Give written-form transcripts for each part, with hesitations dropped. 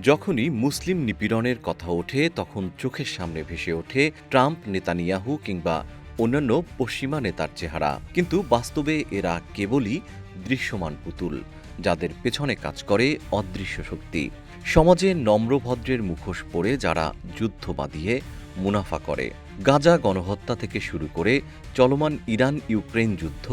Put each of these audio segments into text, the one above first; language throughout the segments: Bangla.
যখনই মুসলিম নিপীড়নের কথা ওঠে তখন চোখের সামনে ভেসে ওঠে ট্রাম্প, নেতানিয়াহু কিংবা অন্যান্য পশ্চিমা নেতার চেহারা। কিন্তু বাস্তবে এরা কেবলই দৃশ্যমান পুতুল, যাদের পেছনে কাজ করে অদৃশ্য শক্তি। সমাজে নম্রভদ্রের মুখোশ পরে যারা যুদ্ধ বাঁধিয়ে মুনাফা করে। গাজা গণহত্যা থেকে শুরু করে চলমান ইরান ইউক্রেন যুদ্ধ,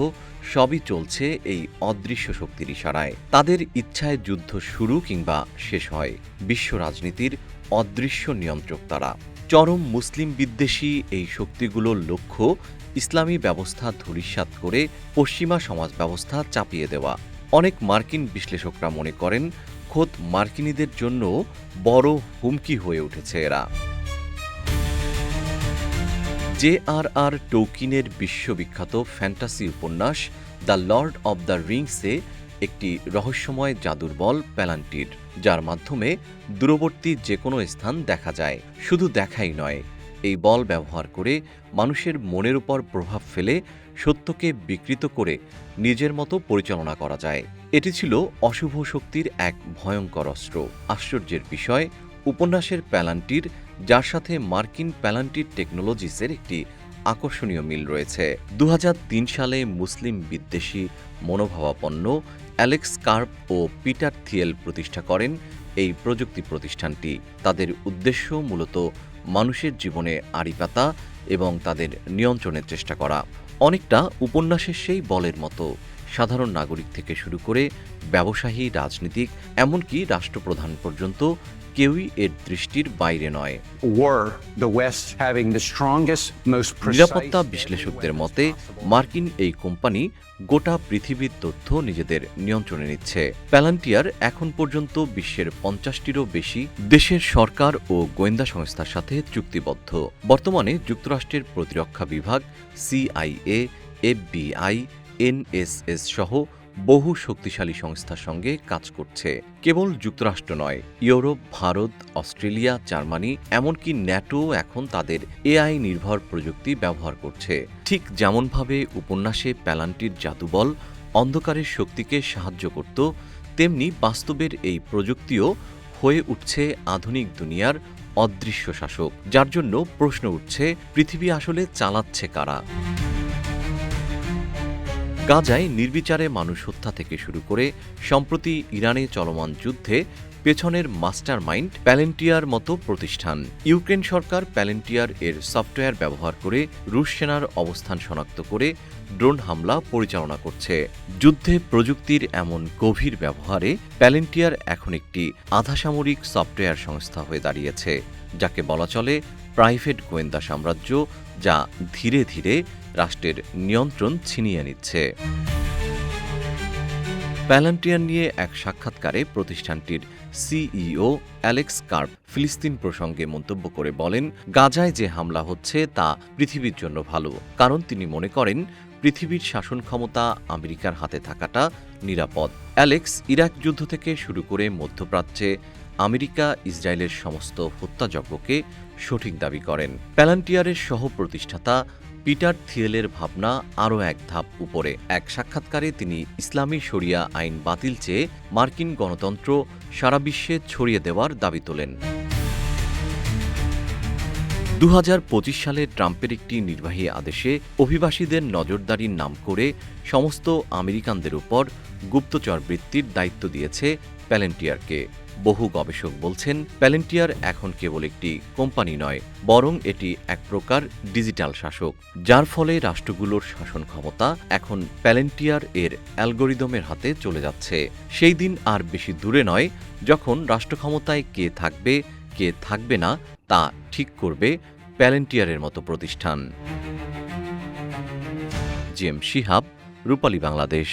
সবই চলছে এই অদৃশ্য শক্তির ইশারায়। তাদের ইচ্ছায় যুদ্ধ শুরু কিংবা শেষ হয়। বিশ্ব রাজনীতির অদৃশ্য নিয়ন্ত্রক তারা। চরম মুসলিম বিদ্বেষী এই শক্তিগুলোর লক্ষ্য ইসলামী ব্যবস্থা ধূলিসাৎ করে পশ্চিমা সমাজ ব্যবস্থা চাপিয়ে দেওয়া। অনেক মার্কিন বিশ্লেষকরা মনে করেন খোদ মার্কিনীদের জন্য বড় হুমকি হয়ে উঠেছে এরা। জে.আর.আর. টোলকিনের বিশ্ববিখ্যাত ফ্যান্টাসি উপন্যাস দ্য লর্ড অব দ্য রিংসে একটি রহস্যময় জাদুর বল প্যালান্টির, যার মাধ্যমে দূরবর্তী যে কোনো স্থান দেখা যায়। শুধু দেখাই নয়, এই বল ব্যবহার করে মানুষের মনের উপর প্রভাব ফেলে সত্যকে বিকৃত করে নিজের মতো পরিচালনা করা যায়। এটি ছিল অশুভ শক্তির এক ভয়ঙ্কর অস্ত্র। আশ্চর্যের বিষয়, উপন্যাসের প্যালান্টির, যার সাথে মার্কিন প্যালান্টির টেকনোলজিসের একটি আকর্ষণীয় মিল রয়েছে। 2003 সালে মুসলিম বিদ্বেষী মনোভাবাপন্ন অ্যালেক্স কার্প ও পিটার থিয়েল প্রতিষ্ঠা করেন এই প্রযুক্তি প্রতিষ্ঠানটি। তাদের উদ্দেশ্য মূলত মানুষের জীবনে আড়ি পাতা এবং তাদের নিয়ন্ত্রণের চেষ্টা করা। অনেকটা উপন্যাসের সেই বলের মতো। সাধারণ নাগরিক থেকে শুরু করে ব্যবসায়ী, রাজনীতিক, এমনকি রাষ্ট্রপ্রধান পর্যন্ত কেউই এর দৃষ্টির বাইরে নয়। নিরাপত্তা বিশ্লেষকদের মতে মার্কিন এই কোম্পানি গোটা পৃথিবীর তথ্য নিজেদের নিয়ন্ত্রণে নিচ্ছে। প্যালান্টিয়ার এখন পর্যন্ত বিশ্বের 50টিরও বেশি দেশের সরকার ও গোয়েন্দা সংস্থার সাথে চুক্তিবদ্ধ। বর্তমানে যুক্তরাষ্ট্রের প্রতিরক্ষা বিভাগ, CIA, FBI, NSS সহ বহু শক্তিশালী সংস্থার সঙ্গে কাজ করছে। কেবল যুক্তরাষ্ট্র নয়, ইউরোপ, ভারত, অস্ট্রেলিয়া, জার্মানি, এমনকি ন্যাটো এখন তাদের AI নির্ভর প্রযুক্তি ব্যবহার করছে। ঠিক যেমনভাবে উপন্যাসে প্যালান্টির জাদুবল অন্ধকারের শক্তিকে সাহায্য করত, তেমনি বাস্তবের এই প্রযুক্তিও হয়ে উঠছে আধুনিক দুনিয়ার অদৃশ্য শাসক, যার জন্য প্রশ্ন উঠছে, পৃথিবী আসলে চালাচ্ছে কারা? গাজায় নির্বিচারে মানুষ হত্যা থেকে শুরু করে সম্প্রতি ইরানে চলমান যুদ্ধে পেছনের মাস্টারমাইন্ড প্যালেন্টিয়ার মতো প্রতিষ্ঠান। ইউক্রেন সরকার প্যালেন্টিয়ার এর সফটওয়্যার ব্যবহার করে রুশ সেনার অবস্থান শনাক্ত করে ড্রোন হামলা পরিচালনা করছে। যুদ্ধে প্রযুক্তির এমন গভীর ব্যবহারে প্যালেন্টিয়ার এখন একটি আধাসামরিক সফটওয়্যার সংস্থা হয়ে দাঁড়িয়েছে, যাকে বলা চলে প্রাইভেট গোয়েন্দা সাম্রাজ্য, যা ধীরে ধীরে রাষ্ট্রের নিয়ন্ত্রণ ছিনিয়ে নিচ্ছে। প্যালান্টিয়ার নিয়ে এক সাক্ষাৎকারে প্রতিষ্ঠানটির CEO অ্যালেক্স কার্প ফিলিস্তিন প্রসঙ্গে মন্তব্য করে বলেন, গাজায় যে হামলা হচ্ছে তা পৃথিবীর জন্য ভালো, কারণ তিনি মনে করেন পৃথিবীর শাসন ক্ষমতা আমেরিকার হাতে থাকাটা নিরাপদ। অ্যালেক্স ইরাক যুদ্ধ থেকে শুরু করে মধ্যপ্রাচ্যে আমেরিকা ইসরায়েলের সমস্ত হত্যাযজ্ঞকে সঠিক দাবি করেন। প্যালান্টিয়ারের সহ প্রতিষ্ঠাতা পিটার থিয়েলের ভাবনা আরও এক ধাপ উপরে। এক সাক্ষাৎকারে তিনি ইসলামী শরিয়া আইন বাতিল চেয়ে মার্কিন গণতন্ত্র সারা বিশ্বে ছড়িয়ে দেওয়ার দাবি তোলেন। 2025 সালে ট্রাম্পের একটি নির্বাহী আদেশে অভিবাসীদের নজরদারির নাম করে সমস্ত আমেরিকানদের উপর গুপ্তচর বৃত্তির দায়িত্ব দিয়েছে প্যালেন্টিয়ারকে। বহু গবেষক বলছেন, প্যালেন্টিয়ার এখন কেবল একটি কোম্পানি নয়, বরং এটি এক প্রকার ডিজিটাল শাসক, যার ফলে রাষ্ট্রগুলোর শাসন ক্ষমতা এখন প্যালেন্টিয়ার এর অ্যালগোরিদমের হাতে চলে যাচ্ছে। সেই দিন আর বেশি দূরে নয় যখন রাষ্ট্রক্ষমতায় কে থাকবে, কে থাকবে না তা ঠিক করবে প্যালেন্টিয়ারের মতো প্রতিষ্ঠান। GM শিহাব, রূপালী বাংলাদেশ।